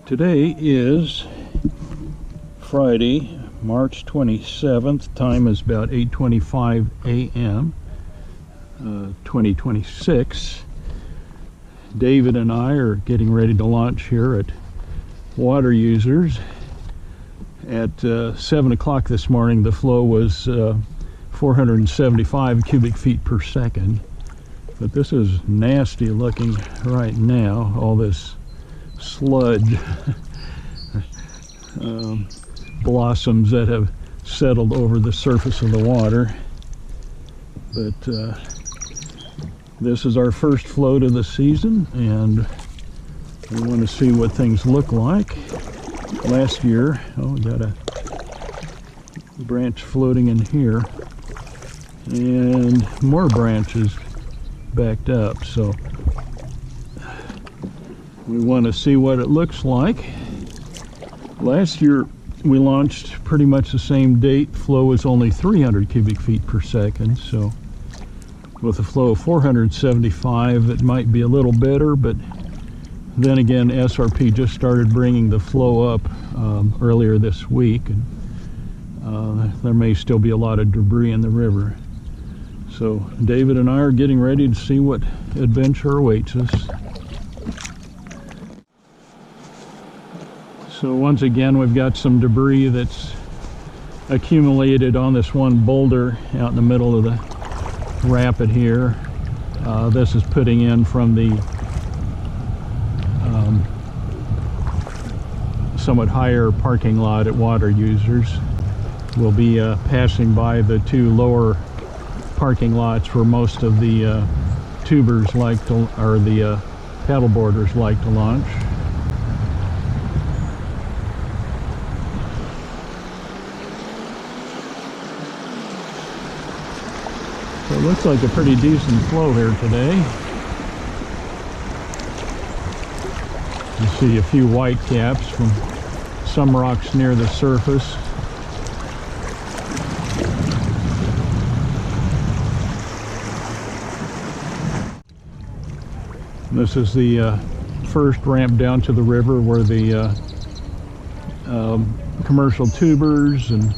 Today is Friday, March 27th. Time is about 8:25 a.m. 2026. David and I are getting ready to launch here at Water Users. At 7 o'clock this morning, the flow was 475 cubic feet per second. But this is nasty looking right now, all this sludge, blossoms that have settled over the surface of the water. But this is our first float of the season, and we want to see what things look like. Last year, we got a branch floating in here, and more branches backed up, so we want to see what it looks like. Last year we launched pretty much the same date. Flow was only 300 cubic feet per second, so with a flow of 475 it might be a little better, but then again SRP just started bringing the flow up earlier this week, and there may still be a lot of debris in the river. So David and I are getting ready to see what adventure awaits us. So once again, we've got some debris that's accumulated on this one boulder out in the middle of the rapid here. This is putting in from the somewhat higher parking lot at Water Users. We'll be passing by the two lower parking lots where most of the tubers like to, or the paddle boarders like to launch. So it looks like a pretty decent flow here today. You see a few white caps from some rocks near the surface. This is the first ramp down to the river where the commercial tubers and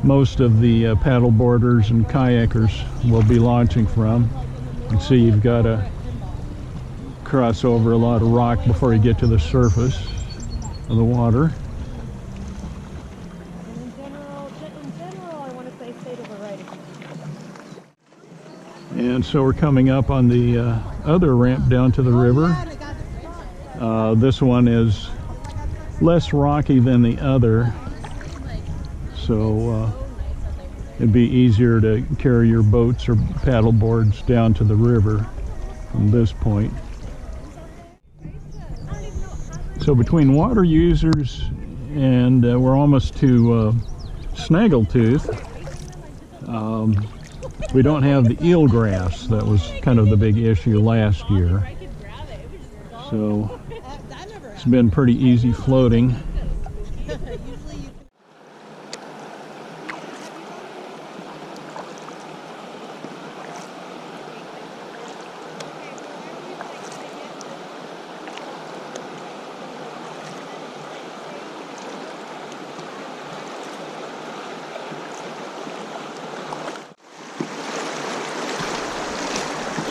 most of the paddle boarders and kayakers will be launching from. You can see you've got to cross over a lot of rock before you get to the surface of the water. In general, I want to say state of variety. And so we're coming up on the other ramp down to the river. This one is less rocky than the other, so it'd be easier to carry your boats or paddle boards down to the river from this point. So between Water Users and we're almost to Snaggletooth, we don't have the eelgrass. That was kind of the big issue last year. So it's been pretty easy floating.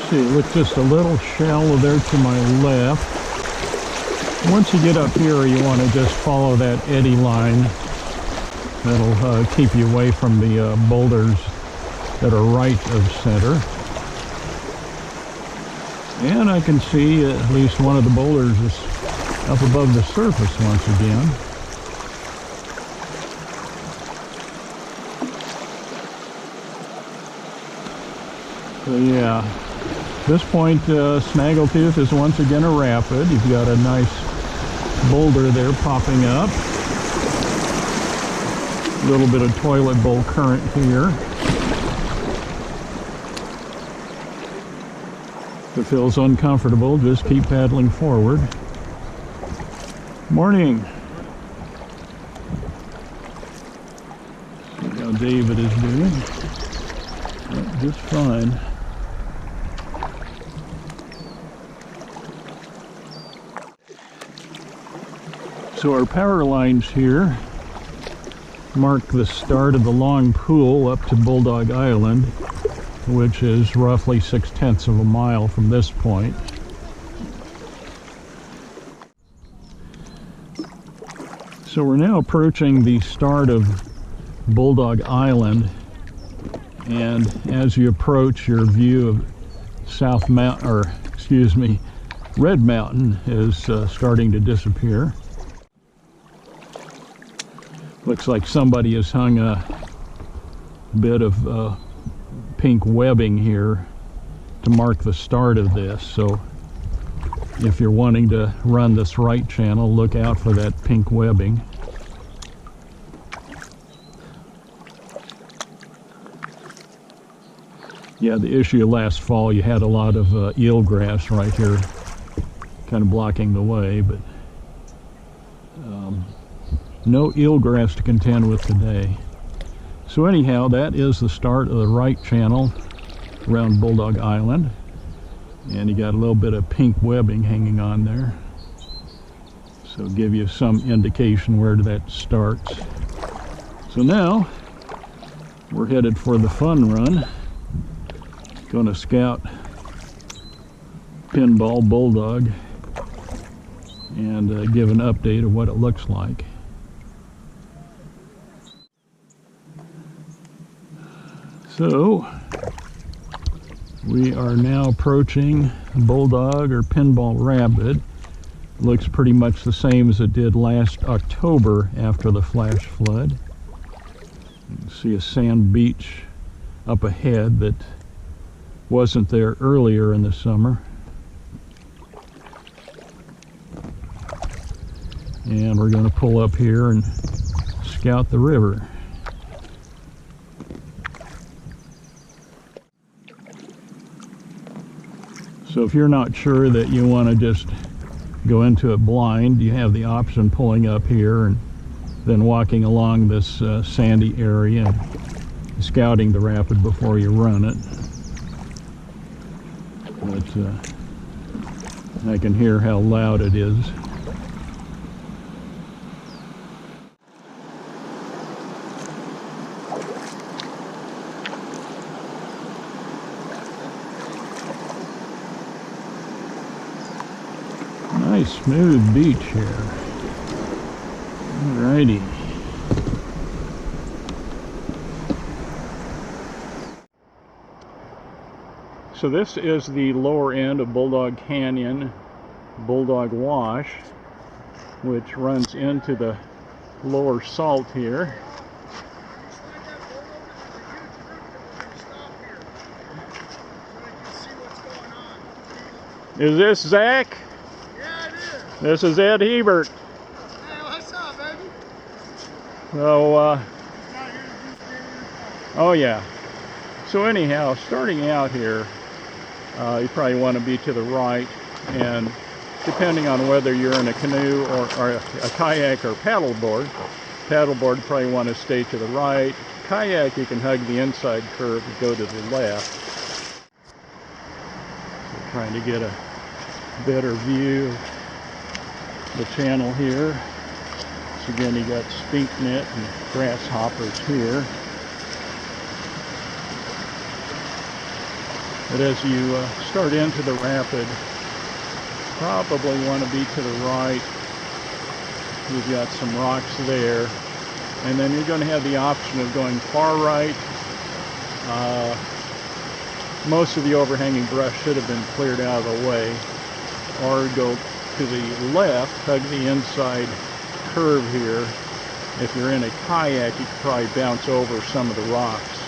See, it looks just a little shallow there to my left. Once you get up here, you want to just follow that eddy line. That'll keep you away from the boulders that are right of center. And I can see at least one of the boulders is up above the surface once again. So yeah. At this point, Snaggletooth is once again a rapid. You've got a nice boulder there popping up. A little bit of toilet bowl current here. If it feels uncomfortable, just keep paddling forward. Morning. See how David is doing. Just fine. So our power lines here mark the start of the long pool up to Bulldog Island, which is roughly 6/10 of a mile from this point. So we're now approaching the start of Bulldog Island, and as you approach, your view of Red Mountain is starting to disappear. Looks like somebody has hung a bit of pink webbing here to mark the start of this. So if you're wanting to run this right channel, look out for that pink webbing. Yeah, the issue last fall, you had a lot of eelgrass right here kind of blocking the way, but no eelgrass to contend with today. So anyhow, that is the start of the right channel around Bulldog Island. And you got a little bit of pink webbing hanging on there. So give you some indication where that starts. So now, we're headed for the fun run. Going to scout Pinball Bulldog and give an update of what it looks like. So we are now approaching Bulldog or Pinball Rapid. Looks pretty much the same as it did last October after the flash flood. You can see a sand beach up ahead that wasn't there earlier in the summer. And we're going to pull up here and scout the river. So if you're not sure that you want to just go into it blind, you have the option pulling up here and then walking along this sandy area and scouting the rapid before you run it. But I can hear how loud it is. Nice smooth beach here. Alrighty. So this is the lower end of Bulldog Canyon, Bulldog Wash, which runs into the lower salt here. Is this Zach? Yeah, it is. This is Ed Hebert. Hey, what's up, baby? So, oh yeah. So anyhow, starting out here, you probably want to be to the right, and depending on whether you're in a canoe or a kayak or paddleboard, probably want to stay to the right. Kayak, you can hug the inside curve and go to the left. So trying to get a better view of the channel here. So again, you got stinknet and grasshoppers here. But as you start into the rapid, probably want to be to the right. You've got some rocks there, and then you're going to have the option of going far right. Most of the overhanging brush should have been cleared out of the way, or go to the left, hug the inside curve here. If you're in a kayak, you could probably bounce over some of the rocks.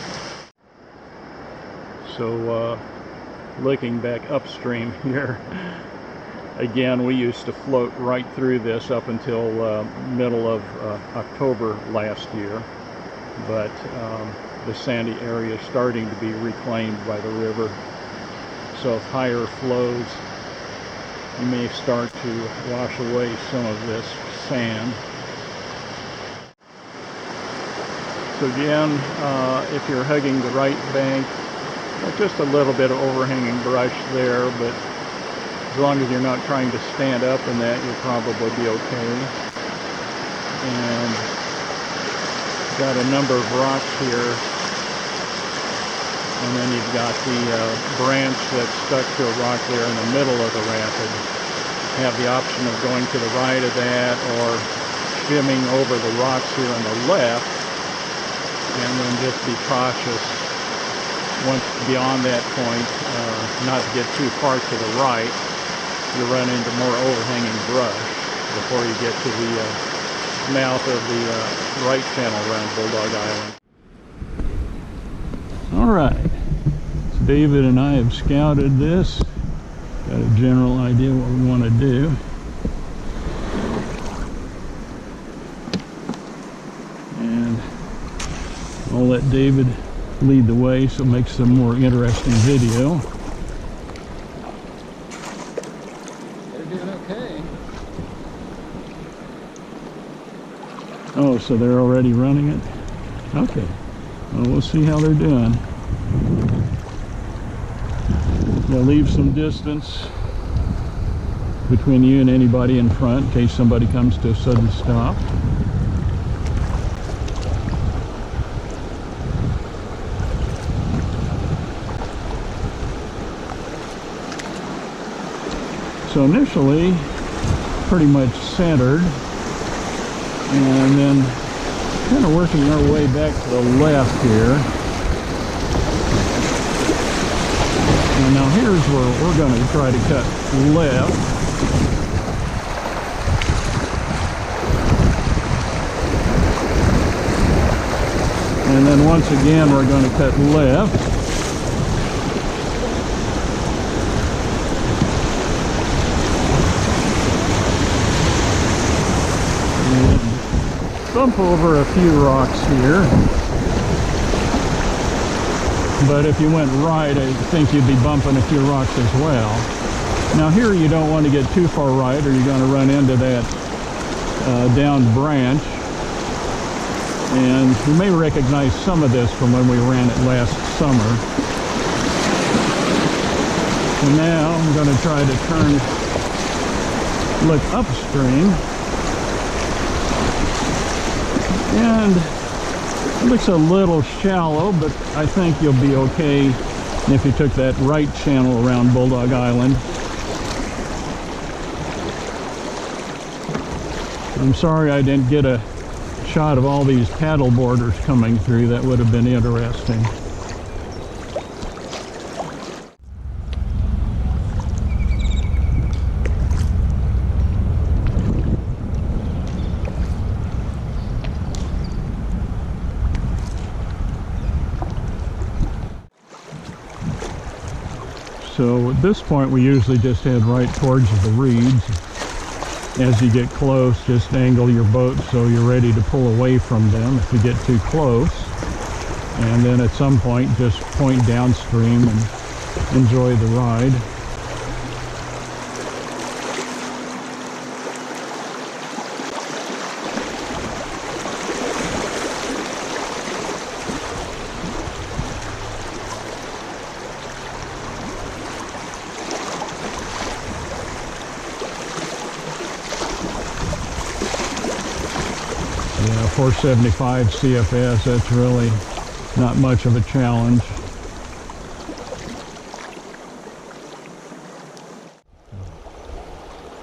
So looking back upstream here, again, we used to float right through this up until middle of October last year, but the sandy area is starting to be reclaimed by the river. So if higher flows, you may start to wash away some of this sand. So again, if you're hugging the right bank, just a little bit of overhanging brush there, but as long as you're not trying to stand up in that, you'll probably be okay. And got a number of rocks here. And then you've got the branch that's stuck to a rock there in the middle of the rapid. You have the option of going to the right of that or shimming over the rocks here on the left, and then just be cautious once beyond that point, not to get too far to the right. You run into more overhanging brush before you get to the mouth of the right channel around Bulldog Island. All right, so David and I have scouted this, got a general idea what we want to do. And I'll let David lead the way so it makes some more interesting video. They're doing okay. Oh, so they're already running it? Okay. Well, we'll see how they're doing. They'll leave some distance between you and anybody in front in case somebody comes to a sudden stop. So initially, pretty much centered, and then kind of working our way back to the left here. And now here's where we're going to try to cut left. And then once again we're going to cut left. Bump over a few rocks here, but if you went right, I think you'd be bumping a few rocks as well. Now here you don't want to get too far right or you're going to run into that down branch, and you may recognize some of this from when we ran it last summer. And now I'm going to try to look upstream. And it looks a little shallow, but I think you'll be okay if you took that right channel around Bulldog Island. I'm sorry I didn't get a shot of all these paddle boarders coming through. That would have been interesting. So at this point we usually just head right towards the reeds. As you get close, just angle your boat so you're ready to pull away from them if you get too close. And then at some point just point downstream and enjoy the ride. Yeah, 475 CFS, that's really not much of a challenge.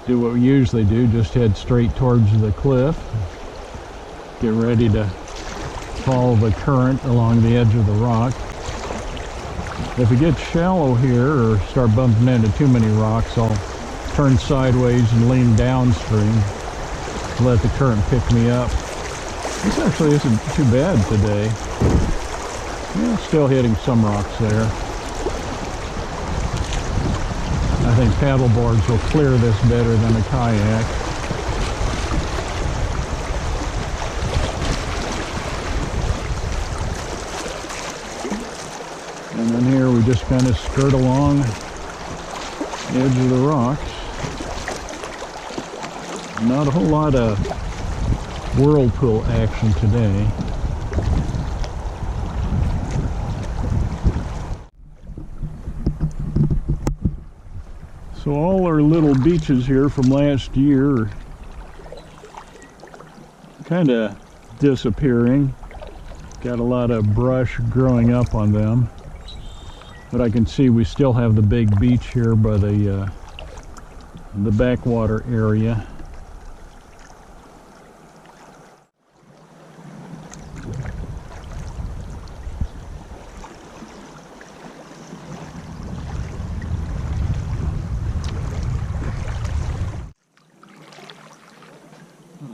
Do what we usually do, just head straight towards the cliff. Get ready to follow the current along the edge of the rock. If it gets shallow here or start bumping into too many rocks, I'll turn sideways and lean downstream. Let the current pick me up. This actually isn't too bad today. Yeah, still hitting some rocks there. I think paddle boards will clear this better than a kayak. And then here we just kind of skirt along the edge of the rocks. Not a whole lot of whirlpool action today. So all our little beaches here from last year are kind of disappearing. Got a lot of brush growing up on them. But I can see we still have the big beach here by the backwater area.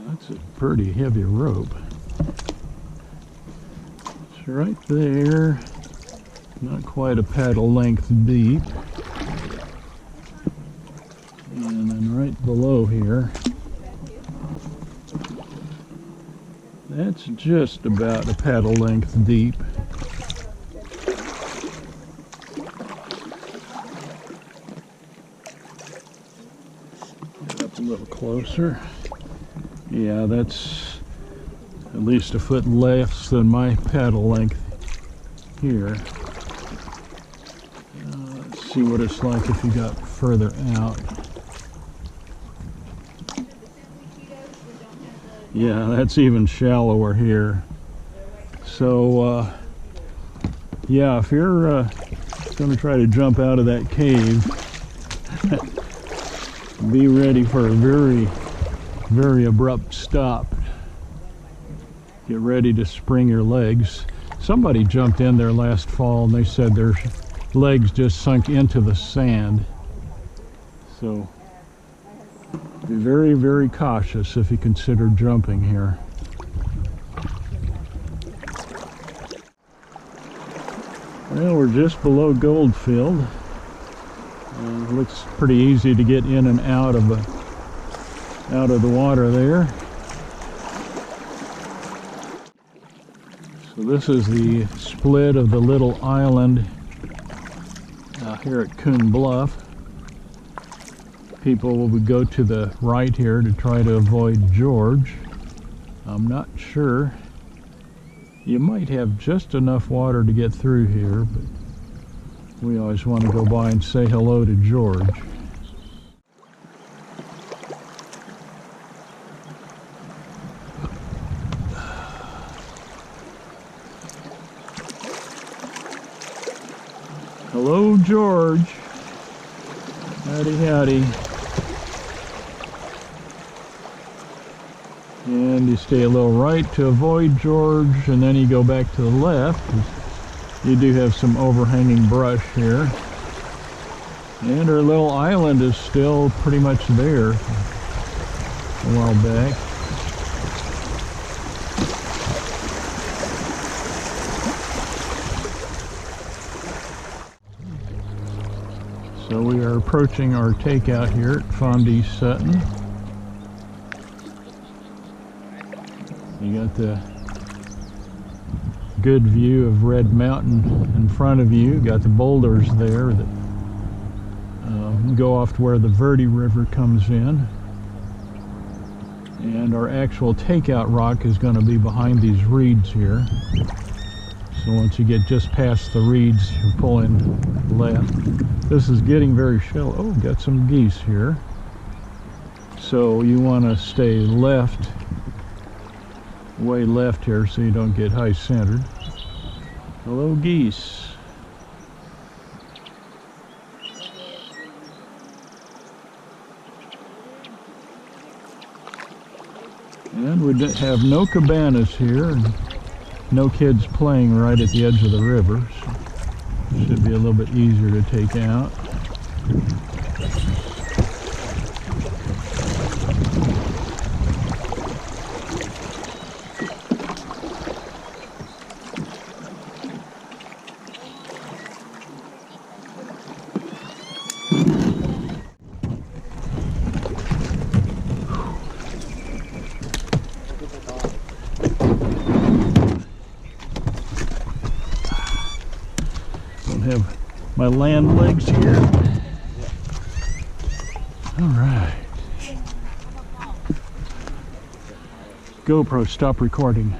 That's a pretty heavy rope. It's right there, not quite a paddle length deep. And then right below here, that's just about a paddle length deep. Get up a little closer. Yeah, that's at least a foot less than my paddle length here. Let's see what it's like if you got further out. Yeah, that's even shallower here. So, yeah, if you're going to try to jump out of that cave, be ready for a very abrupt stop. Get ready to spring your legs. Somebody jumped in there last fall and they said their legs just sunk into the sand. So be very cautious if you consider jumping here. Well, we're just below Goldfield. It looks pretty easy to get in and out of the water there. So this is the split of the little island here at Coon Bluff. People would go to the right here to try to avoid George. I'm not sure. You might have just enough water to get through here, but we always want to go by and say hello to George. Hello, George. Howdy, howdy. And you stay a little right to avoid George, and then you go back to the left. You do have some overhanging brush here. And our little island is still pretty much there a while back. So we are approaching our takeout here at Phon D Sutton. You got the good view of Red Mountain in front of you. Got the boulders there that go off to where the Verde River comes in. And our actual takeout rock is going to be behind these reeds here. So once you get just past the reeds, you're pulling left. This is getting very shallow. Oh, got some geese here. So you want to stay left, way left here so you don't get high centered. Hello, geese. And we have no cabanas here, and no kids playing right at the edge of the river, so it should be a little bit easier to take out. Have my land legs here. All right. GoPro, stop recording.